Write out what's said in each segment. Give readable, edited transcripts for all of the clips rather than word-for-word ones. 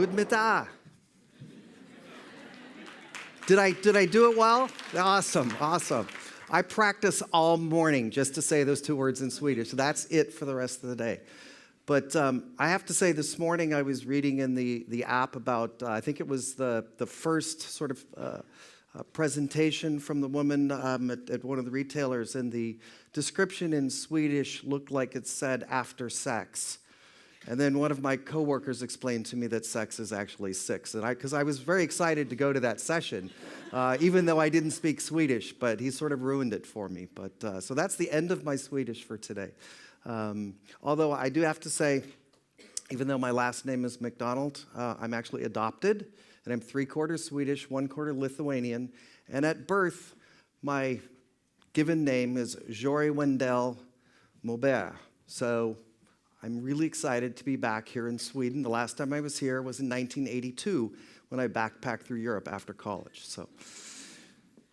Goedemiddag. Did I do it well? Awesome. I practice all morning just to say those two words in Swedish. So that's it for the rest of the day. But I have to say, this morning I was reading in the app about, I think it was the first sort of presentation from the woman at one of the retailers, and the description in Swedish looked like it said after sex. And then one of my coworkers explained to me that sex is actually six. And because I was very excited to go to that session, even though I didn't speak Swedish, but he sort of ruined it for me. But so that's the end of my Swedish for today. Although I do have to say, even though my last name is McDonald, I'm actually adopted, and I'm 3/4 Swedish, 1/4 Lithuanian. And at birth, my given name is Jori Wendell Moberg. So I'm really excited to be back here in Sweden. The last time I was here was in 1982 when I backpacked through Europe after college. So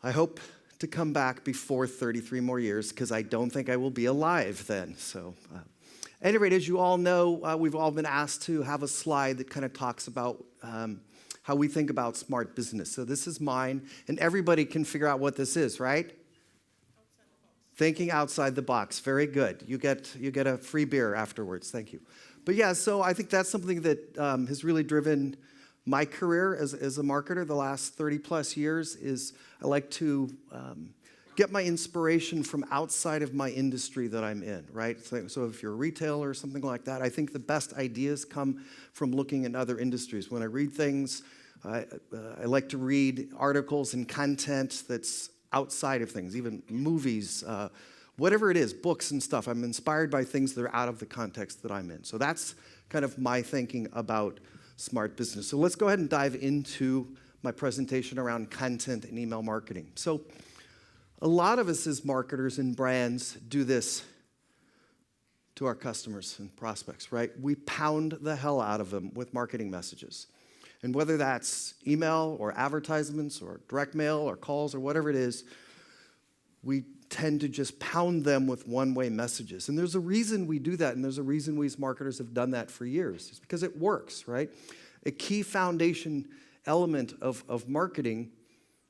I hope to come back before 33 more years, because I don't think I will be alive then. So at any rate, as you all know, we've all been asked to have a slide that kind of talks about how we think about smart business. So this is mine, and everybody can figure out what this is, right? Thinking outside the box. Very good. You get a free beer afterwards. Thank you. But yeah, so I think that's something that has really driven my career as a marketer the last 30 plus years. Is I like to get my inspiration from outside of my industry that I'm in, right? So if you're a retailer or something like that, I think the best ideas come from looking at other industries. When I read things, I like to read articles and content that's outside of things, even movies, whatever it is, books and stuff. I'm inspired by things that are out of the context that I'm in. So that's kind of my thinking about smart business. So let's go ahead and dive into my presentation around content and email marketing. So a lot of us as marketers and brands do this to our customers and prospects, right? We pound the hell out of them with marketing messages. And whether that's email or advertisements or direct mail or calls or whatever it is, we tend to just pound them with one-way messages. And there's a reason we do that, and there's a reason we as marketers have done that for years. It's because it works, right? A key foundation element of marketing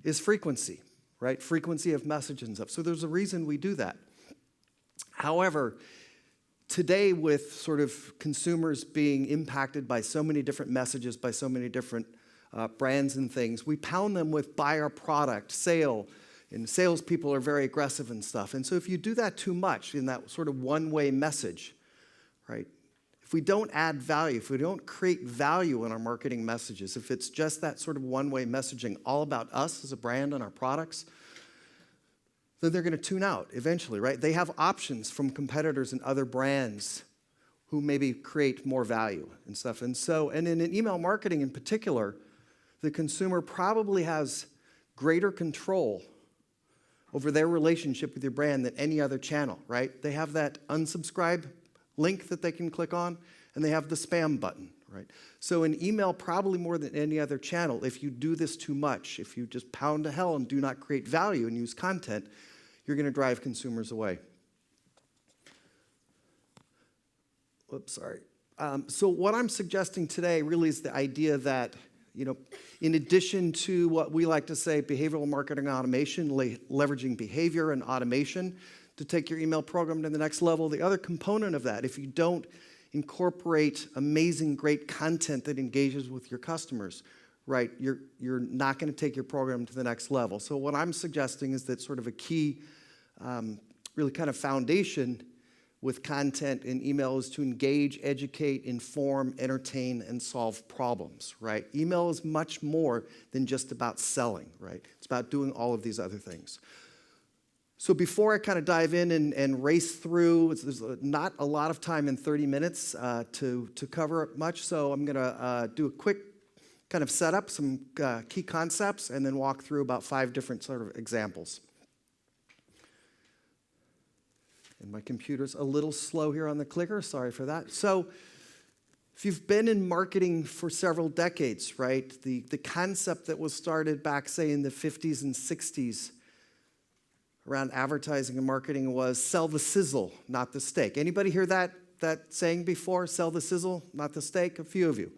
is frequency, right? Frequency of message and stuff. So there's a reason we do that. However, today, with sort of consumers being impacted by so many different messages, by so many different brands and things, we pound them with buy our product, sale, and salespeople are very aggressive and stuff. And so if you do that too much in that sort of one-way message, right, if we don't add value, if we don't create value in our marketing messages, if it's just that sort of one-way messaging all about us as a brand and our products, then they're going to tune out eventually, right? They have options from competitors and other brands who maybe create more value and stuff. And in email marketing in particular, the consumer probably has greater control over their relationship with your brand than any other channel, right? They have that unsubscribe link that they can click on, and they have the spam button, right? So in email, probably more than any other channel, if you do this too much, if you just pound to hell and do not create value and use content, you're going to drive consumers away. Oops, sorry. So what I'm suggesting today really is the idea that, in addition to what we like to say, behavioral marketing automation, leveraging behavior and automation to take your email program to the next level, the other component of that, if you don't incorporate amazing, great content that engages with your customers, right, you're not going to take your program to the next level. So what I'm suggesting is that sort of a key, really kind of foundation with content in email is to engage, educate, inform, entertain, and solve problems, right? Email is much more than just about selling, right? It's about doing all of these other things. So before I kind of dive in and race through, there's not a lot of time in 30 minutes to cover much, so I'm going to do a quick kind of setup, some key concepts, and then walk through about 5 different sort of examples. And my computer's a little slow here on the clicker. Sorry for that. So if you've been in marketing for several decades, right, the concept that was started back, say, in the 50s and 60s around advertising and marketing was sell the sizzle, not the steak. Anybody hear that saying before? Sell the sizzle, not the steak? A few of you.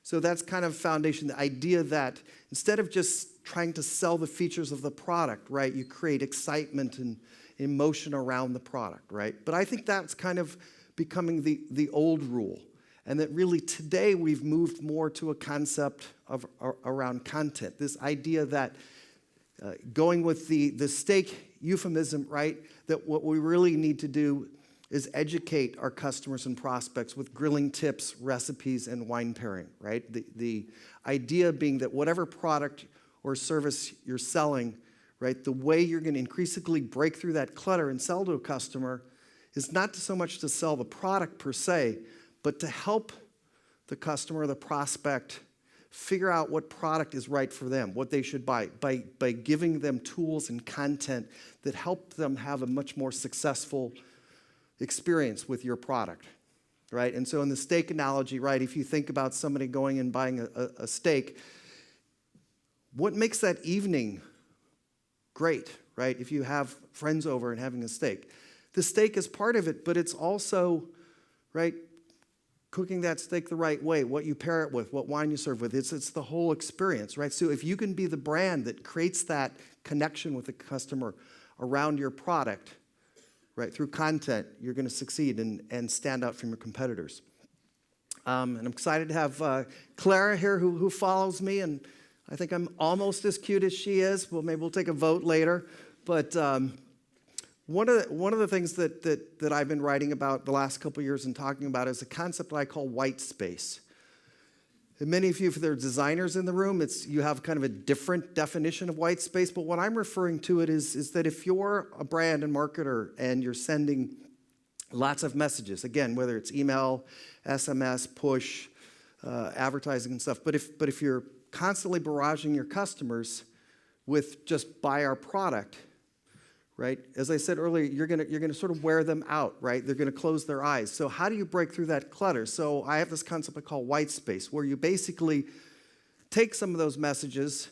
So that's kind of foundation, the idea that instead of just trying to sell the features of the product, right, you create excitement and emotion around the product, right? But I think that's kind of becoming the old rule. And that really today we've moved more to a concept of around content. This idea that going with the steak euphemism, right, that what we really need to do is educate our customers and prospects with grilling tips, recipes, and wine pairing, right? The idea being that whatever product or service you're selling, right, the way you're going to increasingly break through that clutter and sell to a customer is not so much to sell the product per se, but to help the customer or the prospect figure out what product is right for them, what they should buy, by giving them tools and content that help them have a much more successful experience with your product, right? And so in the steak analogy, right, if you think about somebody going and buying a steak, what makes that evening great, right? If you have friends over and having a steak. The steak is part of it, but it's also, right, cooking that steak the right way, what you pair it with, what wine you serve with. It's the whole experience, right? So if you can be the brand that creates that connection with the customer around your product, right, through content, you're going to succeed and stand out from your competitors. And I'm excited to have Clara here who follows me, and I think I'm almost as cute as she is. Well, maybe we'll take a vote later. But one of the things that I've been writing about the last couple of years and talking about is a concept that I call white space. And many of you, if there are designers in the room, you have kind of a different definition of white space. But what I'm referring to it is that if you're a brand and marketer and you're sending lots of messages, again, whether it's email, SMS, push, advertising and stuff, but if you're constantly barraging your customers with just buy our product, right? As I said earlier, you're gonna sort of wear them out, right? They're gonna close their eyes. So how do you break through that clutter? So I have this concept I call white space, where you basically take some of those messages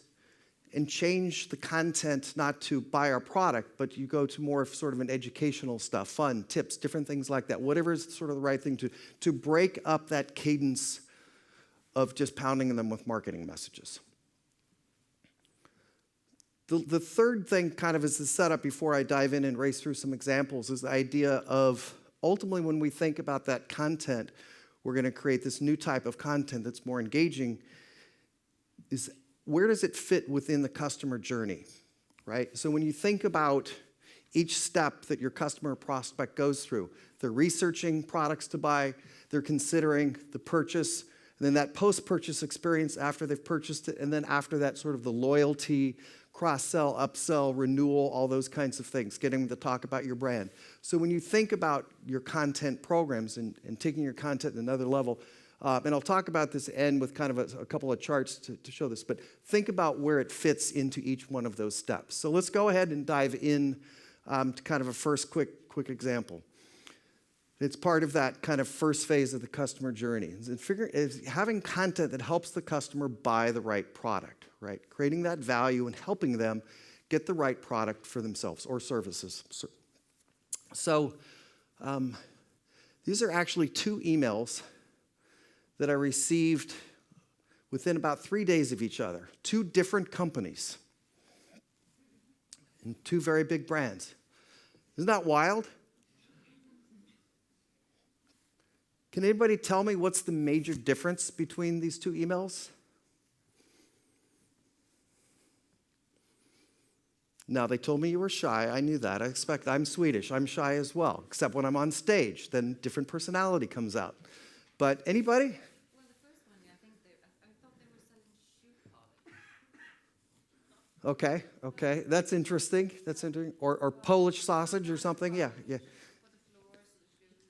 and change the content not to buy our product, but you go to more of sort of an educational stuff, fun, tips, different things like that. Whatever is sort of the right thing to break up that cadence of just pounding them with marketing messages. The third thing kind of is the setup before I dive in and race through some examples is the idea of ultimately when we think about that content, we're going to create this new type of content that's more engaging, is where does it fit within the customer journey, right? So when you think about each step that your customer or prospect goes through, they're researching products to buy, they're considering the purchase, and then that post-purchase experience after they've purchased it, and then after that sort of the loyalty, cross-sell, upsell, renewal, all those kinds of things, getting them to talk about your brand. So when you think about your content programs and taking your content to another level, and I'll talk about this end with kind of a couple of charts to show this, but think about where it fits into each one of those steps. So let's go ahead and dive in to kind of a first quick example. It's part of that kind of first phase of the customer journey. Is having content that helps the customer buy the right product, right? Creating that value and helping them get the right product for themselves or services. So these are actually 2 emails that I received within about 3 days of each other. 2 different companies and 2 very big brands. Isn't that wild? Can anybody tell me what's the major difference between these 2 emails? Now, they told me you were shy. I knew that. I'm Swedish. I'm shy as well, except when I'm on stage. Then different personality comes out. But anybody? Well, the first one, I thought they were selling shoe polish. Okay. That's interesting. Or Polish sausage or something. Yeah.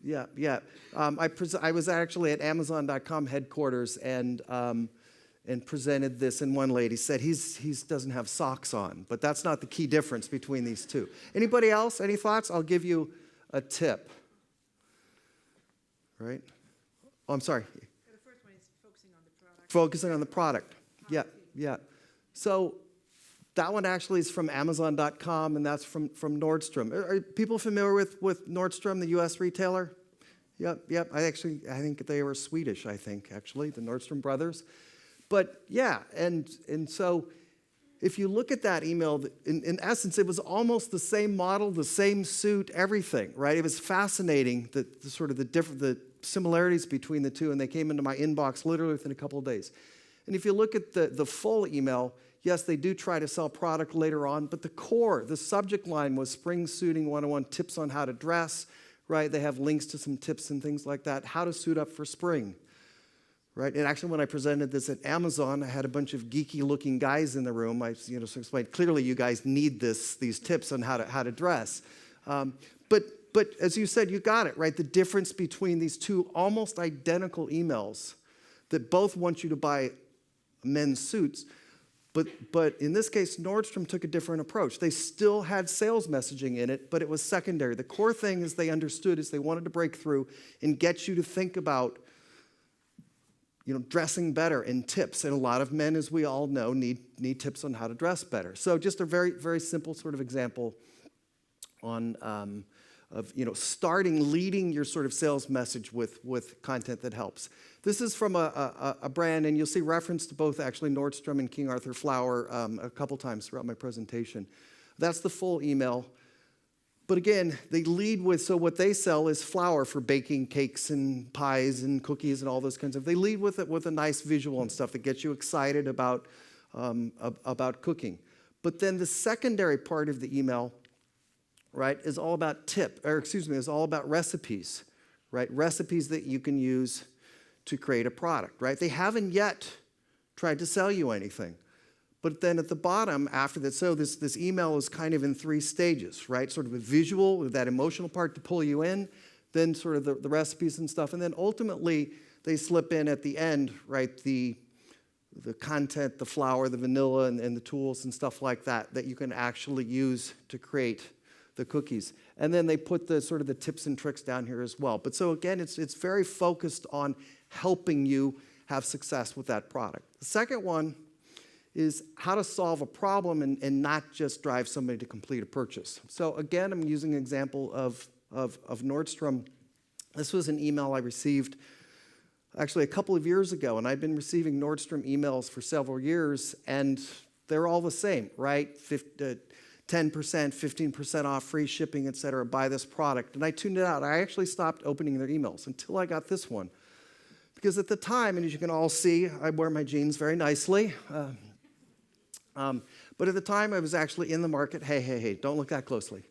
Yeah. I was actually at Amazon.com headquarters and presented this, and one lady said he doesn't have socks on, but that's not the key difference between these 2. Anybody else? Any thoughts? I'll give you a tip. Right? Oh, I'm sorry. The first one is focusing on the product. Focusing on the product. Yeah. So that one actually is from Amazon.com, and that's from Nordstrom. Are people familiar with Nordstrom, the U.S. retailer? Yep. I think they were Swedish, actually, the Nordstrom brothers. But yeah, and so if you look at that email, in essence, it was almost the same model, the same suit, everything, right? It was fascinating, the similarities between the two, and they came into my inbox literally within a couple of days. And if you look at the full email, yes, they do try to sell product later on, but the subject line was Spring Suiting 101, tips on how to dress, right? They have links to some tips and things like that, how to suit up for spring, right? And actually, when I presented this at Amazon, I had a bunch of geeky-looking guys in the room. I explained, clearly you guys need these tips on how to dress. But as you said, you got it, right? The difference between these two almost identical emails that both want you to buy men's suits, but in this case, Nordstrom took a different approach. They still had sales messaging in it, but it was secondary. The core thing is they understood is they wanted to break through and get you to think about dressing better and tips. And a lot of men, as we all know, need tips on how to dress better. So just a very, very simple sort of example on of leading your sort of sales message with content that helps. This is from a brand, and you'll see reference to both actually Nordstrom and King Arthur Flour a couple times throughout my presentation. That's the full email. But again, they lead with, so what they sell is flour for baking cakes and pies and cookies and all those kinds of. They lead with it with a nice visual and stuff that gets you excited about cooking. But then the secondary part of the email, right, is all about is all about recipes, right? Recipes that you can use to create a product, right? They haven't yet tried to sell you anything. But then at the bottom, after that, so this email is kind of in 3 stages, right? Sort of a visual, that emotional part to pull you in, then sort of the recipes and stuff, and then ultimately they slip in at the end, right, the content, the flour, the vanilla, and the tools and stuff like that you can actually use to create the cookies. And then they put the sort of the tips and tricks down here as well. But so again, it's very focused on helping you have success with that product. The second one is how to solve a problem and not just drive somebody to complete a purchase. So again, I'm using an example of Nordstrom. This was an email I received actually a couple of years ago, and I've been receiving Nordstrom emails for several years, and they're all the same, right? 10%, 15% off, free shipping, et cetera, buy this product. And I tuned it out. I actually stopped opening their emails until I got this one. Because at the time, and as you can all see, I wear my jeans very nicely. But at the time, I was actually in the market. Hey, don't look that closely.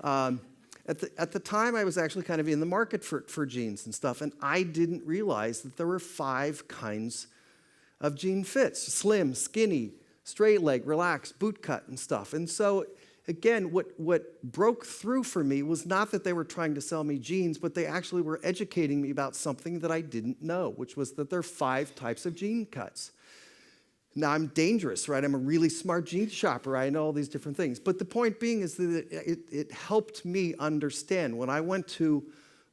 At the time, I was actually kind of in the market for jeans and stuff, and I didn't realize that there were 5 kinds of jean fits: slim, skinny, straight leg, relaxed, boot cut, and stuff. And so, again, what broke through for me was not that they were trying to sell me jeans, but they actually were educating me about something that I didn't know, which was that there are 5 types of jean cuts. Now, I'm dangerous, right? I'm a really smart jean shopper. I know all these different things. But the point being is that it helped me understand. When I went to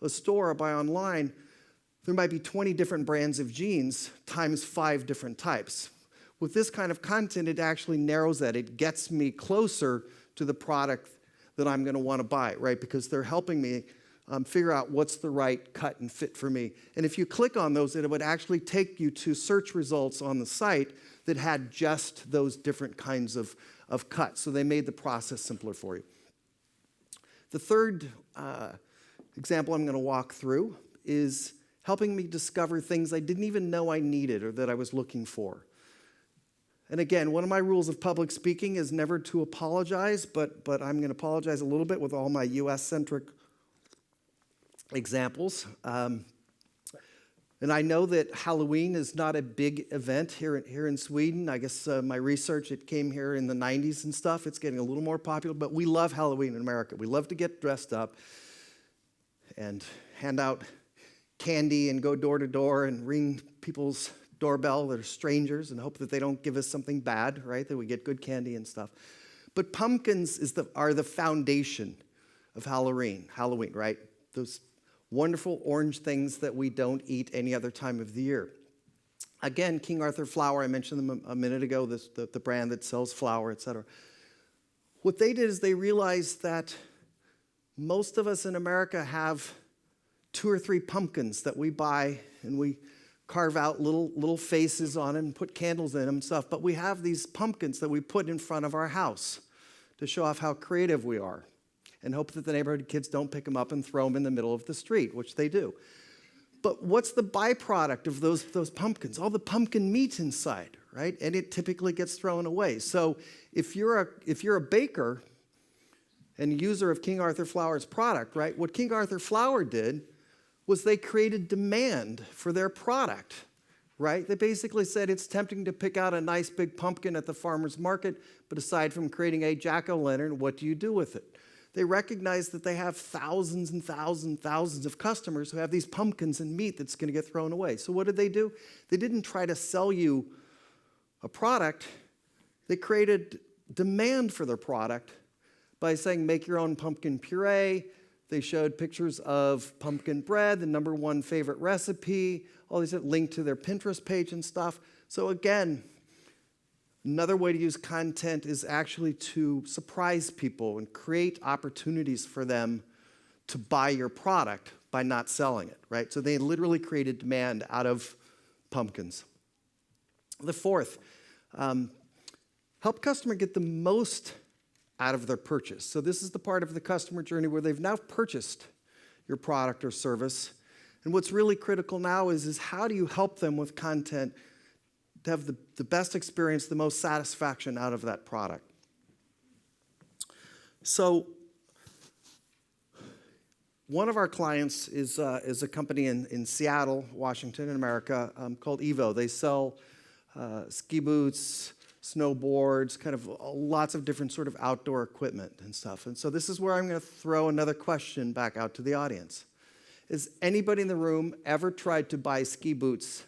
a store or buy online, there might be 20 different brands of jeans times 5 different types. With this kind of content, it actually narrows that. It gets me closer to the product that I'm going to want to buy, right? Because they're helping me figure out what's the right cut and fit for me. And if you click on those, it would actually take you to search results on the site that had just those different kinds of cuts. So they made the process simpler for you. The third example I'm going to walk through is helping me discover things I didn't even know I needed or that I was looking for. And again, one of my rules of public speaking is never to apologize, but I'm going to apologize a little bit with all my US-centric examples. And I know that Halloween is not a big event here in Sweden. I guess my research, it came here in the 90s and stuff. It's getting a little more popular, but we love Halloween in America. We love to get dressed up and hand out candy and go door to door and ring people's doorbell that are strangers and hope that they don't give us something bad, right? That we get good candy and stuff. But pumpkins are the foundation of Halloween, right? Those wonderful orange things that we don't eat any other time of the year. Again, King Arthur Flour, I mentioned them a minute ago, the brand that sells flour, et cetera. What they did is they realized that most of us in America have 2 or 3 pumpkins that we buy, and we carve out little faces on them and put candles in them and stuff. But we have these pumpkins that we put in front of our house to show off how creative we are and hope that the neighborhood kids don't pick them up and throw them in the middle of the street, which they do. But what's the byproduct of those pumpkins? All the pumpkin meat inside, right? And it typically gets thrown away. So if you're a baker and a user of King Arthur Flour's product, right, what King Arthur Flour did was they created demand for their product, right? They basically said it's tempting to pick out a nice big pumpkin at the farmer's market, but aside from creating a jack-o'-lantern, what do you do with it? They recognize that they have thousands and thousands and thousands of customers who have these pumpkins and meat that's going to get thrown away. So what did they do? They didn't try to sell you a product. They created demand for their product by saying, make your own pumpkin puree. They showed pictures of pumpkin bread, the #1 favorite recipe, all these linked to their Pinterest page and stuff. So again, another way to use content is actually to surprise people and create opportunities for them to buy your product by not selling it, right? So they literally created demand out of pumpkins. The fourth, help customer get the most out of their purchase. So this is the part of the customer journey where they've now purchased your product or service. And what's really critical now is how do you help them with content to have the best experience, the most satisfaction out of that product. So one of our clients is a company in Seattle, Washington, in America, called Evo. They sell ski boots, snowboards, kind of lots of different sort of outdoor equipment and stuff. And so this is where I'm going to throw another question back out to the audience. Has anybody in the room ever tried to buy ski boots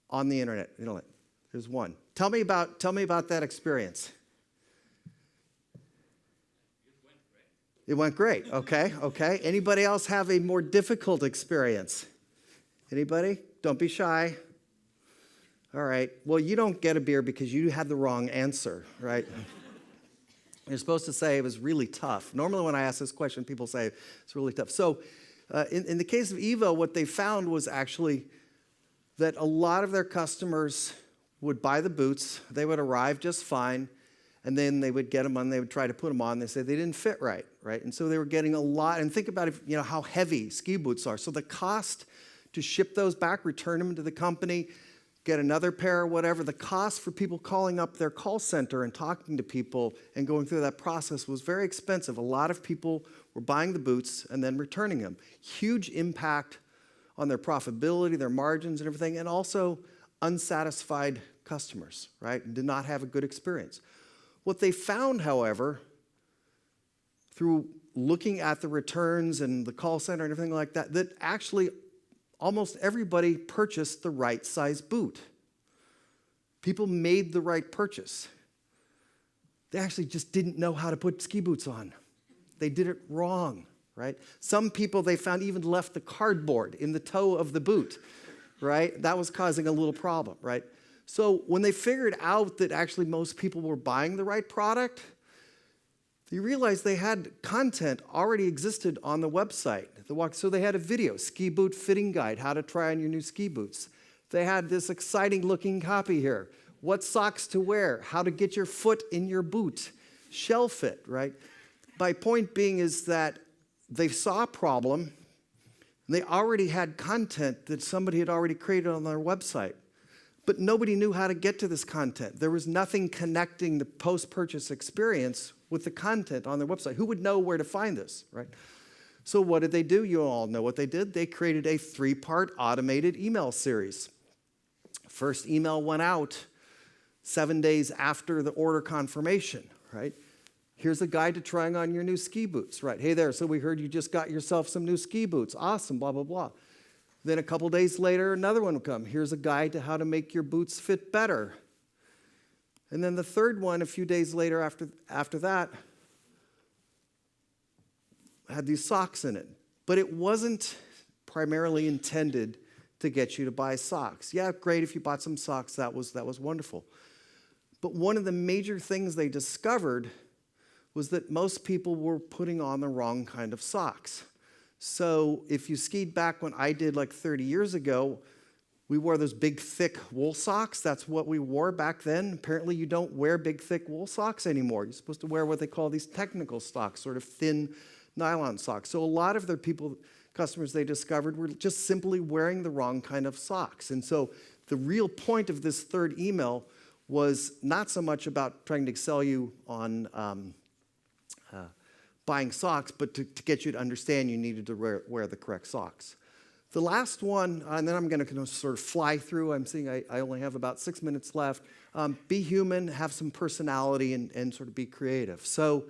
on the internet? You know, there's one. Tell me about that experience. It went great. Okay. Anybody else have a more difficult experience? Anybody? Don't be shy. All right. Well, you don't get a beer because you had the wrong answer, right? You're supposed to say it was really tough. Normally when I ask this question, people say it's really tough. So in the case of Evo, what they found was actually that a lot of their customers would buy the boots. They would arrive just fine. And then they would get them on, they would try to put them on. They said they didn't fit right? And so they were getting a lot. And think about how heavy ski boots are. So the cost to ship those back, return them to the company, get another pair or whatever, the cost for people calling up their call center and talking to people and going through that process was very expensive. A lot of people were buying the boots and then returning them. Huge impact on their profitability, their margins and everything, and also unsatisfied customers, right? And did not have a good experience. What they found, however, through looking at the returns and the call center and everything like that, that actually almost everybody purchased the right size boot. People made the right purchase. They actually just didn't know how to put ski boots on. They did it wrong, right? Some people they found even left the cardboard in the toe of the boot, right? That was causing a little problem, right? So when they figured out that actually most people were buying the right product, they realized they had content already existed on the website. So they had a video, ski boot fitting guide, how to try on your new ski boots. They had this exciting looking copy here. What socks to wear, how to get your foot in your boot, shell fit, right? My point being is that they saw a problem, and they already had content that somebody had already created on their website. But nobody knew how to get to this content. There was nothing connecting the post-purchase experience with the content on their website. Who would know where to find this, right? So what did they do? You all know what they did. They created a 3-part automated email series. First email went out 7 days after the order confirmation, right? Here's a guide to trying on your new ski boots, right? Hey there, so we heard you just got yourself some new ski boots. Awesome, blah, blah, blah. Then a couple days later, another one will come. Here's a guide to how to make your boots fit better. And then the third one, a few days later after that, had these socks in it. But it wasn't primarily intended to get you to buy socks. Yeah, great if you bought some socks, that was wonderful. But one of the major things they discovered was that most people were putting on the wrong kind of socks. So if you skied back when I did like 30 years ago, we wore those big, thick wool socks. That's what we wore back then. Apparently, you don't wear big, thick wool socks anymore. You're supposed to wear what they call these technical socks, sort of thin nylon socks. So a lot of their customers they discovered were just simply wearing the wrong kind of socks. And so the real point of this third email was not so much about trying to sell you on buying socks, but to get you to understand you needed to wear the correct socks. The last one, and then I'm going to sort of fly through. I'm seeing I only have about 6 minutes left. Be human, have some personality, and sort of be creative. So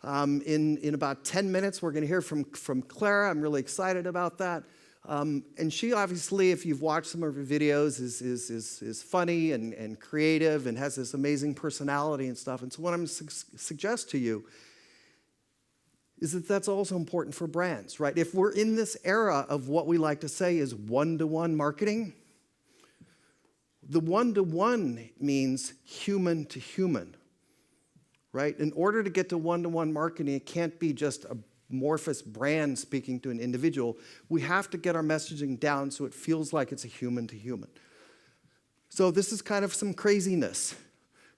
in about 10 minutes, we're going to hear from Clara. I'm really excited about that. And she obviously, if you've watched some of her videos, is funny and creative and has this amazing personality and stuff. And so what I'm going to suggest to you is that that's also important for brands, right? If we're in this era of what we like to say is one-to-one marketing, the one-to-one means human to human, right? In order to get to one-to-one marketing, it can't be just a amorphous brand speaking to an individual. We have to get our messaging down so it feels like it's a human to human. So this is kind of some craziness,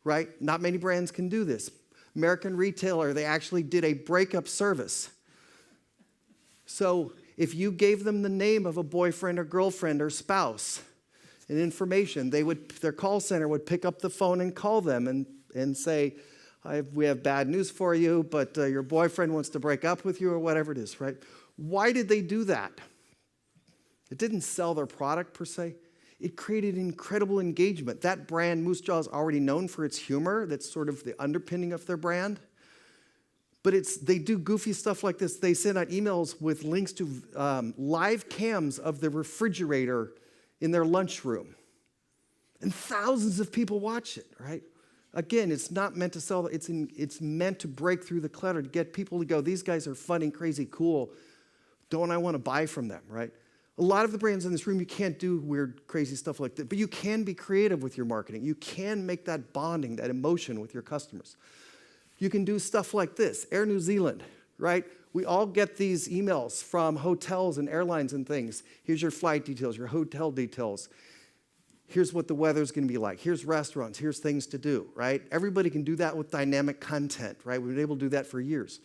right? Not many brands can do this. American Retailer, they actually did a breakup service. So if you gave them the name of a boyfriend or girlfriend or spouse and information, their call center would pick up the phone and call them and say, we have bad news for you, but your boyfriend wants to break up with you or whatever it is, right? Why did they do that? It didn't sell their product per se. It created incredible engagement. That brand, Moose Jaw, is already known for its humor. That's sort of the underpinning of their brand. But they do goofy stuff like this. They send out emails with links to live cams of the refrigerator in their lunchroom. And thousands of people watch it, right? Again, it's not meant to sell. It's meant to break through the clutter, to get people to go, these guys are funny, crazy, cool. Don't I want to buy from them, right? A lot of the brands in this room, you can't do weird, crazy stuff like that, but you can be creative with your marketing. You can make that bonding, that emotion with your customers. You can do stuff like this. Air New Zealand, right? We all get these emails from hotels and airlines and things. Here's your flight details, your hotel details. Here's what the weather's going to be like. Here's restaurants. Here's things to do, right? Everybody can do that with dynamic content, right? We've been able to do that for years.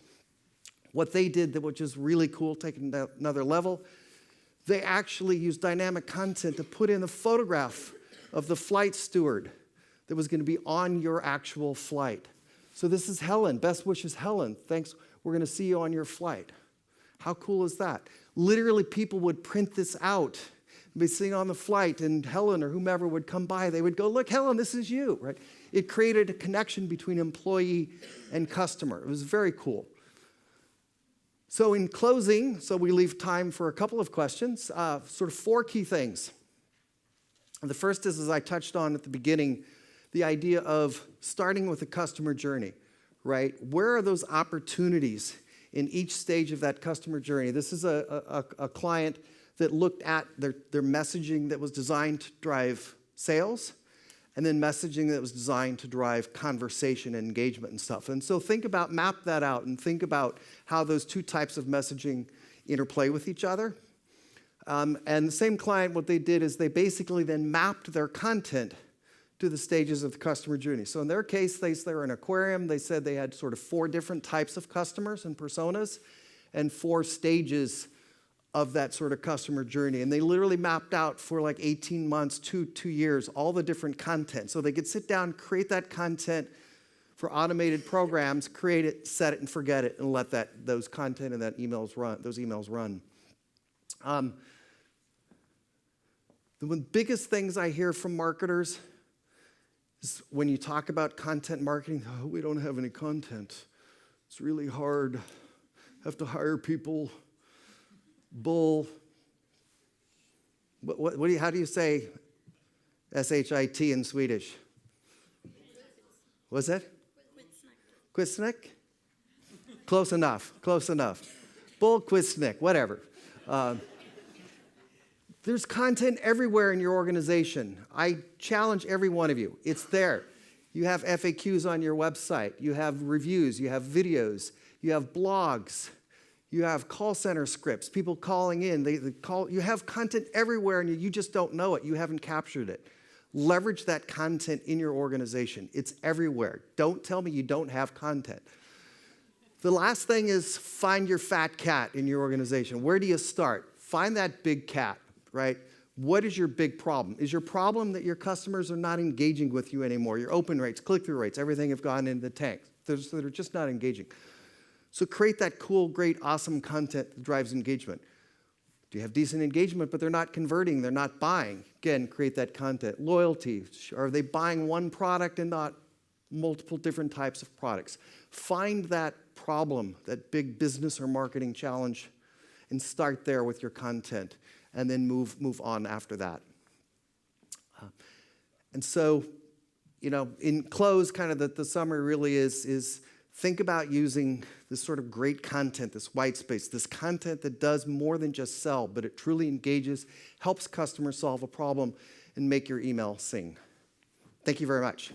What they did, which is really cool, taking it another level, they actually used dynamic content to put in a photograph of the flight steward that was going to be on your actual flight. So this is Helen. Best wishes, Helen. Thanks. We're going to see you on your flight. How cool is that? Literally, people would print this out, be sitting on the flight, and Helen or whomever would come by. They would go, look, Helen, this is you, right? It created a connection between employee and customer. It was very cool. So in closing, so we leave time for a couple of questions, sort of 4 key things. The first is, as I touched on at the beginning, the idea of starting with the customer journey, right? Where are those opportunities in each stage of that customer journey? This is a client that looked at their messaging that was designed to drive sales, and then messaging that was designed to drive conversation and engagement and stuff. And so map that out and think about how those 2 types of messaging interplay with each other. And the same client, what they did is they basically then mapped their content to the stages of the customer journey. So in their case, they're an aquarium. They said they had sort of 4 different types of customers and personas and 4 stages of that sort of customer journey. And they literally mapped out for like 18 months, 2 years, all the different content. So they could sit down, create that content for automated programs, create it, set it, and forget it, and let those content and those emails run. The biggest things I hear from marketers is when you talk about content marketing, oh, we don't have any content. It's really hard. Have to hire people. Bull. How do you say SHIT in Swedish? What's that? Quizsnick? Close enough. Bull, quizsnick, whatever. There's content everywhere in your organization. I challenge every one of you. It's there. You have FAQs on your website. You have reviews. You have videos. You have blogs. You have call center scripts, people calling in. They call. You have content everywhere, and you just don't know it. You haven't captured it. Leverage that content in your organization. It's everywhere. Don't tell me you don't have content. The last thing is find your fat cat in your organization. Where do you start? Find that big cat, right? What is your big problem? Is your problem that your customers are not engaging with you anymore? Your open rates, click-through rates, everything have gone into the tank. They're just not engaging. So create that cool, great, awesome content that drives engagement. Do you have decent engagement, but they're not converting, they're not buying? Again, create that content. Loyalty, are they buying one product and not multiple different types of products? Find that problem, that big business or marketing challenge, and start there with your content, and then move on after that. And so, in close, kind of the summary really is think about using this sort of great content, this white space, this content that does more than just sell, but it truly engages, helps customers solve a problem, and make your email sing. Thank you very much.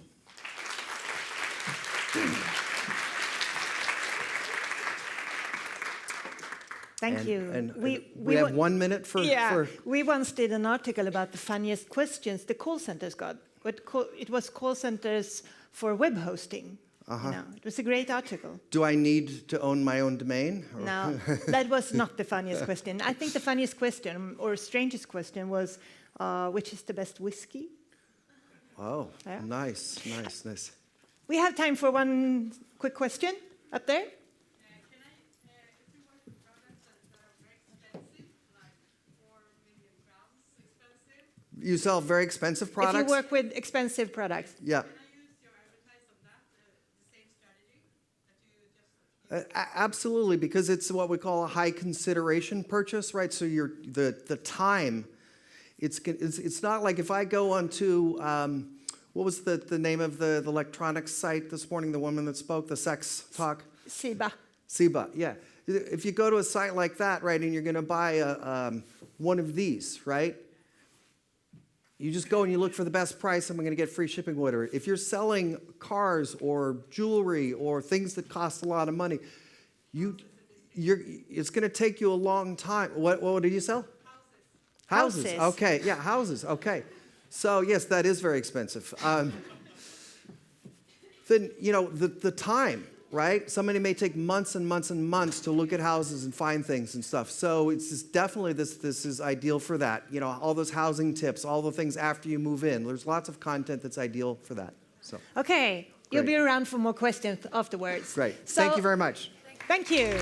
Thank you. And we have 1 minute for... We once did an article about the funniest questions the call centers got. It was call centers for web hosting. It was a great article. Do I need to own my own domain? No, that was not the funniest question. I think the funniest question, or strangest question, was, which is the best whiskey? Oh, Yeah. nice. We have time for one quick question up there. Can I, if you work with products that are very expensive, like 4 million crowns expensive, You sell very expensive products? If you work with expensive products. Yeah. can I use your advertise on that, the same strategy that you just... Absolutely, because it's what we call a high consideration purchase, right? So the time, it's not like if I go onto, what was the name of the electronics site this morning, the woman that spoke, the sex talk? Siba, yeah. If you go to a site like that, right, and you're going to buy one of these, right? You just go and you look for the best price, and I'm going to get free shipping, whatever. If you're selling cars or jewelry or things that cost a lot of money, it's going to take you a long time. What did you sell? Houses. Okay, yeah, houses. Okay. So, yes, that is very expensive. Then, the time, right? Somebody may take months and months and months to look at houses and find things and stuff. So it's just definitely this is ideal for that. All those housing tips, all the things after you move in. There's lots of content that's ideal for that. So. Okay, you'll be around for more questions afterwards. Great. So, thank you very much. Thank you.